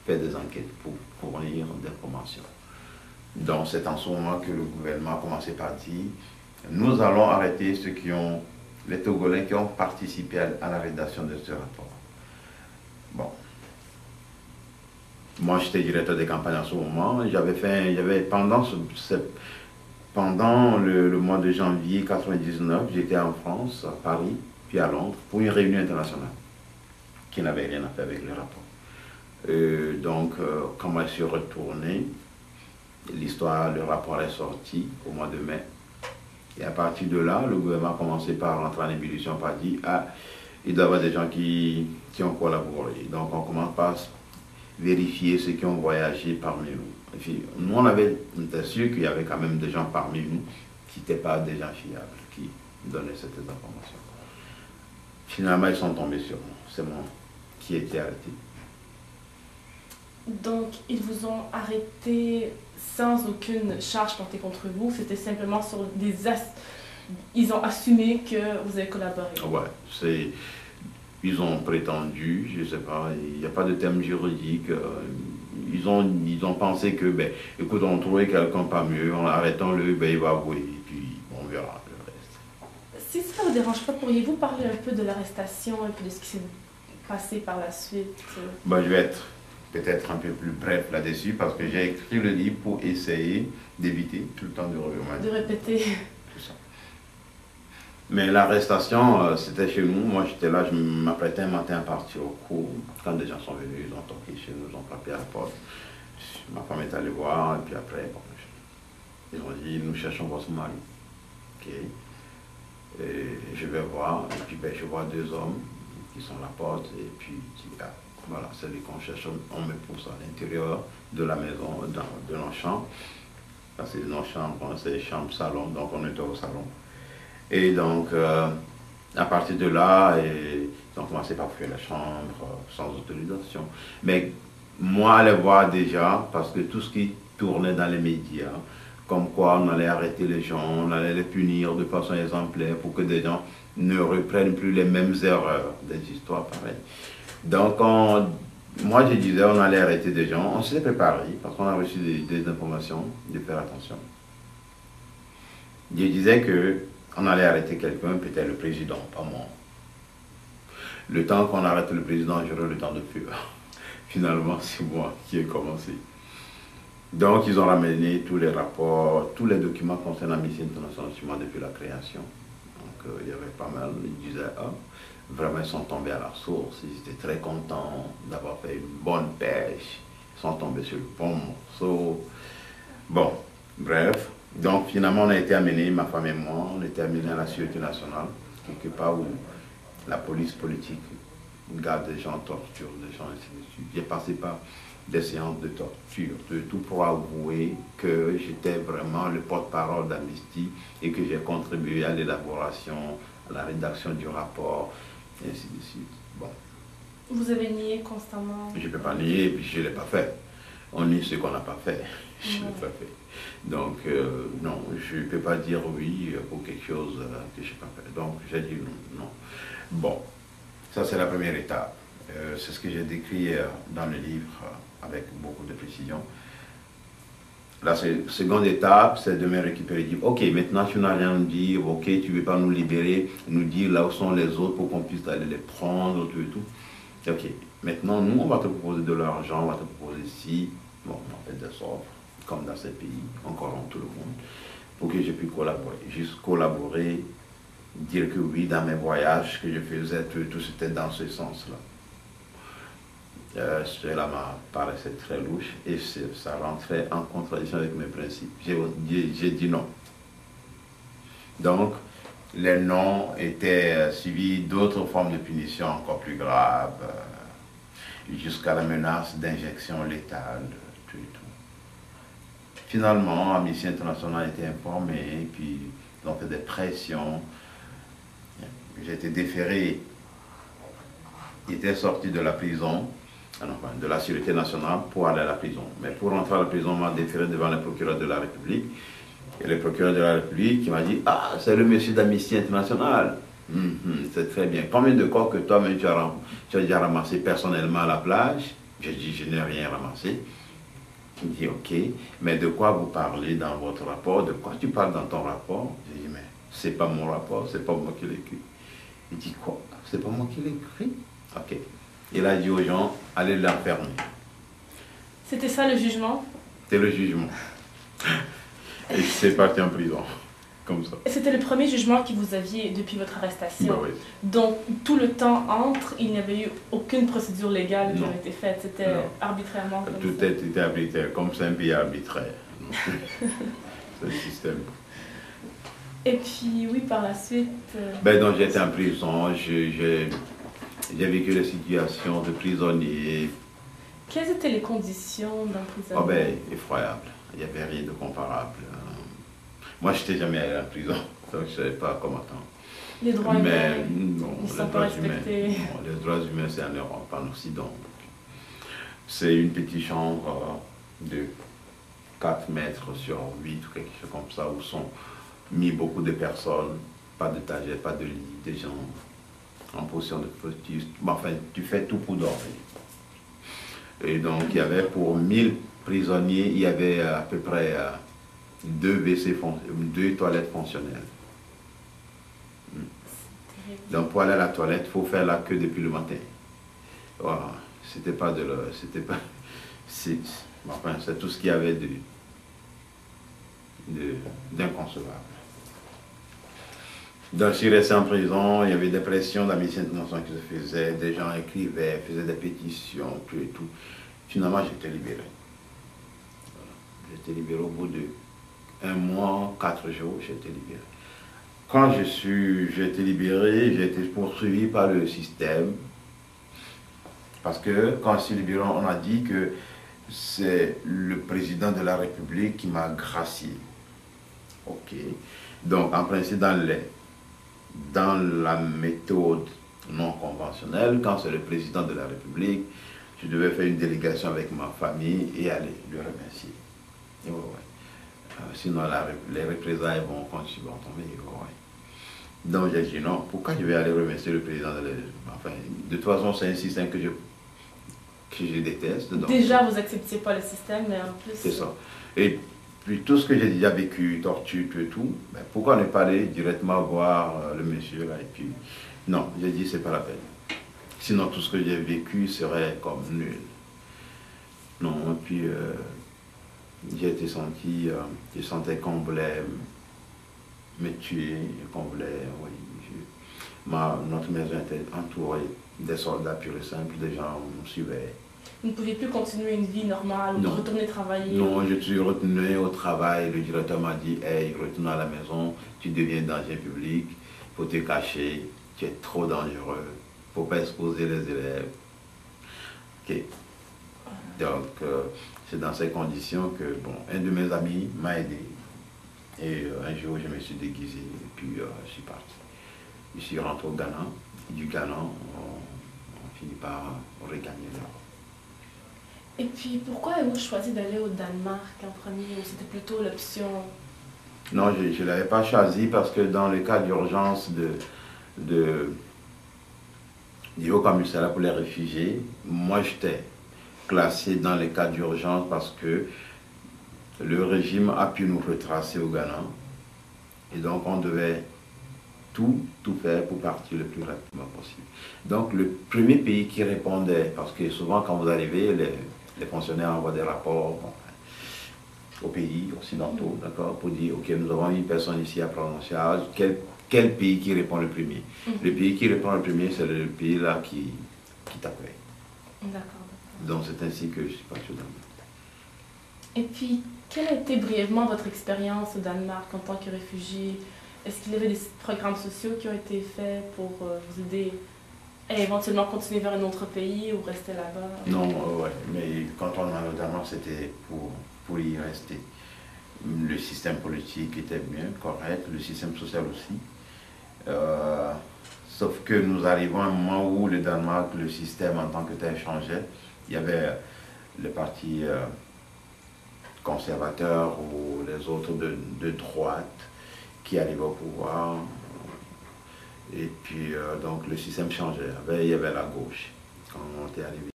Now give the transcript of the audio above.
faire des enquêtes pour fournir des informations. Donc c'est en ce moment que le gouvernement a commencé par dire, nous allons arrêter ceux qui ont, les Togolais qui ont participé à la rédaction de ce rapport. Bon. Moi, j'étais directeur de campagne en ce moment. Pendant le mois de janvier 1999, j'étais en France, à Paris, puis à Londres, pour une réunion internationale qui n'avait rien à faire avec le rapport. Quand moi je suis retourné, le rapport est sorti au mois de mai. Et à partir de là, le gouvernement a commencé par rentrer en ébullition, par dire, ah, il doit y avoir des gens qui ont collaboré. Donc on commence par vérifier ceux qui ont voyagé parmi nous. Et puis, nous, on était sûr qu'il y avait quand même des gens parmi nous qui n'étaient pas des gens fiables, qui donnaient cette information. Finalement, ils sont tombés sur moi. C'est moi qui ai été arrêté. Donc, ils vous ont arrêté sans aucune charge portée contre vous. C'était simplement sur des... Ils ont assumé que vous avez collaboré. Ouais, ils ont prétendu, je ne sais pas, il n'y a pas de terme juridique. Ils ont pensé que, écoute, on trouvait quelqu'un pas mieux, arrêtons-le, il va avouer, et puis on verra le reste. Si ça ne vous dérange pas, pourriez-vous parler un peu de l'arrestation et puis de ce qui s'est passé par la suite? Je vais être peut-être un peu plus bref là-dessus, parce que j'ai écrit le livre pour essayer d'éviter tout le temps de répéter. Tout ça. Mais l'arrestation, c'était chez nous. Moi, j'étais là, je m'apprêtais un matin à partir au cours. Quand des gens sont venus, ils ont toqué chez nous, ils ont frappé à la porte. Ma femme est allée voir, et puis après, ils ont dit, nous cherchons votre mari. Ok. Et je vais voir, et puis je vois deux hommes qui sont à la porte, et puis voilà, c'est lui qu'on cherche. On me pousse à l'intérieur de la maison, de nos chambres. Parce que nos chambres, c'est chambre, salon, donc on était au salon. Et donc, à partir de là, ils ont commencé par fuir la chambre sans autorisation. Mais moi, allais voir déjà, parce que tout ce qui tournait dans les médias, comme quoi on allait arrêter les gens, on allait les punir de façon exemplaire pour que des gens ne reprennent plus les mêmes erreurs, des histoires pareilles. Donc, moi, je disais, on allait arrêter des gens. On s'est préparé, parce qu'on a reçu des informations, de faire attention. Je disais qu'on allait arrêter quelqu'un, peut-être le président, pas moi. Le temps qu'on arrête le président, j'aurai le temps de fuir. Finalement, c'est moi qui ai commencé. Donc, ils ont ramené tous les rapports, tous les documents concernant Amnesty International depuis la création. Donc, il y avait pas mal. Ils disaient, ah, vraiment, ils sont tombés à la source. Ils étaient très contents d'avoir fait une bonne pêche. Ils sont tombés sur le bon morceau. Bon, bref. Donc, finalement, on a été amenés, ma femme et moi, on a été amenés à la Sûreté nationale, quelque part où la police politique garde des gens, torture des gens, ainsi de suite. J'ai passé par des séances de torture, de tout pour avouer que j'étais vraiment le porte-parole d'Amnesty et que j'ai contribué à l'élaboration, à la rédaction du rapport, et ainsi de suite. Bon. Vous avez nié constamment? Je ne peux pas nier, puis je ne l'ai pas fait. On nie ce qu'on n'a pas fait. Je ne l'ai pas fait. Donc, non, je ne peux pas dire oui pour quelque chose que je n'ai pas fait. Donc, j'ai dit non, non. Bon, ça c'est la première étape. C'est ce que j'ai décrit dans le livre avec beaucoup de précision. La seconde étape, c'est de me récupérer, dire, ok, maintenant tu n'as rien à nous dire, ok, tu ne veux pas nous libérer, nous dire là où sont les autres pour qu'on puisse aller les prendre, tout et tout. Ok, maintenant nous, on va te proposer de l'argent, on va te proposer ci, bon, on fait des offres, comme dans ces pays, on corrompt tout le monde, pour que je puisse collaborer. Juste collaborer, dire que oui, dans mes voyages que je faisais, tout c'était dans ce sens-là. Cela m'a paraissait très louche et ça rentrait en contradiction avec mes principes. J'ai dit non. Donc, les non étaient suivis d'autres formes de punition encore plus graves, jusqu'à la menace d'injection létale, tout et tout. Finalement, Amnesty International a été informé, puis ils ont fait des pressions. J'ai été déféré, j'étais sorti de la prison, de la Sûreté nationale pour aller à la prison. Mais pour rentrer à la prison, on m'a déféré devant le procureur de la République. Et le procureur de la République qui m'a dit, ah, c'est le monsieur d'Amnesty International. C'est très bien. Combien de corps que toi-même tu as déjà ramassé personnellement à la plage? J'ai dit, je n'ai rien ramassé. Il me dit, ok, mais de quoi vous parlez dans votre rapport? De quoi tu parles dans ton rapport? J'ai dit, mais c'est pas mon rapport, c'est pas moi qui l'ai écrit. Il dit, quoi? C'est pas moi qui l'ai écrit? Ok. Il a dit aux gens, allez l'enfermer. C'était ça le jugement? C'était le jugement. Et c'est parti en prison, comme ça. C'était le premier jugement que vous aviez depuis votre arrestation. Ben oui. Donc, tout le temps entre, il n'y avait eu aucune procédure légale qui Non. avait été faite. C'était Non. arbitrairement comme Tout ça. était arbitraire, comme c'est un pays arbitraire. C'est le système. Et puis, oui, par la suite... Ben donc j'étais en prison, j'ai vécu les situations de prisonnier. Quelles étaient les conditions d'emprisonnement? Oh ben, effroyable. Il n'y avait rien de comparable. Moi, je n'étais jamais allé en prison, donc je ne savais pas comment attendre. Les droits Mais humains, non, ils ne les sont pas droits humains, respectés. non, les droits humains, c'est en Europe, en Occident. C'est une petite chambre de 4 mètres sur 8 ou quelque chose comme ça, où sont mis beaucoup de personnes, pas de tagette, pas de lit, des gens en position de posture. Enfin, tu fais tout pour dormir. Et donc, il y avait pour 1000 prisonniers, il y avait à peu près 2 toilettes fonctionnelles. Donc, pour aller à la toilette, il faut faire la queue depuis le matin. Voilà. C'était pas de le. C'était pas. Enfin, c'est tout ce qu'il y avait d'inconcevable. Donc, je suis resté en prison, il y avait des pressions d'Amnesty International qui se faisaient, des gens écrivaient, faisaient des pétitions, tout et tout. Finalement, j'étais libéré. Voilà. J'étais libéré au bout de 1 mois, 4 jours, j'étais libéré. Quand j'ai été libéré, j'ai été poursuivi par le système. Parce que quand je suis libéré, on a dit que c'est le président de la République qui m'a gracié. Ok. Donc, en principe, dans la méthode non conventionnelle, quand c'est le président de la République, je devais faire une délégation avec ma famille et aller le remercier. Et sinon, les représailles vont continuer à tomber. Donc j'ai dit non, pourquoi je vais aller remercier le président de la République? Enfin, de toute façon, c'est un système que je déteste. Donc, déjà, vous n'acceptiez pas le système, mais en plus... c'est ça. Et puis tout ce que j'ai déjà vécu, torture, tout et tout, ben, pourquoi ne pas aller directement voir le monsieur là et puis... Non, j'ai dit c'est pas la peine. Sinon tout ce que j'ai vécu serait comme nul. Non, et puis j'ai été senti, je sentais qu'on voulait me tuer, qu'on voulait... Oui, notre maison était entourée des soldats purs et simples, des gens me suivaient. Vous ne pouviez plus continuer une vie normale, ou retourner travailler? Non, je suis retourné au travail. Le directeur m'a dit, hey, retourne à la maison, tu deviens danger public, il faut te cacher, tu es trop dangereux, il ne faut pas exposer les élèves. Ok. Donc, c'est dans ces conditions que, bon, un de mes amis m'a aidé. Et un jour, je me suis déguisé, et puis je suis parti. Je suis rentré au Ghana. Du Ghana, on finit par regagner l'Europe. Et puis, pourquoi avez-vous choisi d'aller au Danemark en premier, ou c'était plutôt l'option? Non, je ne l'avais pas choisi parce que dans le cas d'urgence du Haut Commissariat pour les réfugiés, moi j'étais classé dans les cas d'urgence parce que le régime a pu nous retracer au Ghana. Et donc on devait tout faire pour partir le plus rapidement possible. Donc le premier pays qui répondait, parce que souvent quand vous arrivez, les fonctionnaires envoient des rapports aux pays occidentaux, d'accord, pour dire, ok, nous avons une personne ici à prendre en charge, quel pays qui répond le premier? Le pays qui répond le premier, c'est le pays là qui t'accueille. D'accord. Donc c'est ainsi que je suis parti au Danemark. Et puis, quelle a été brièvement votre expérience au Danemark en tant que réfugié? Est-ce qu'il y avait des programmes sociaux qui ont été faits pour vous aider à éventuellement continuer vers un autre pays ou rester là-bas? Non, ouais, mais quand on est au Danemark, c'était pour y rester. Le système politique était bien, correct, le système social aussi. Sauf que nous arrivons à un moment où le Danemark, le système en tant que tel changeait. Il y avait le parti conservateur ou les autres de droite qui arrivaient au pouvoir. Et puis, donc, le système changeait. Il y avait la gauche quand on était arrivé.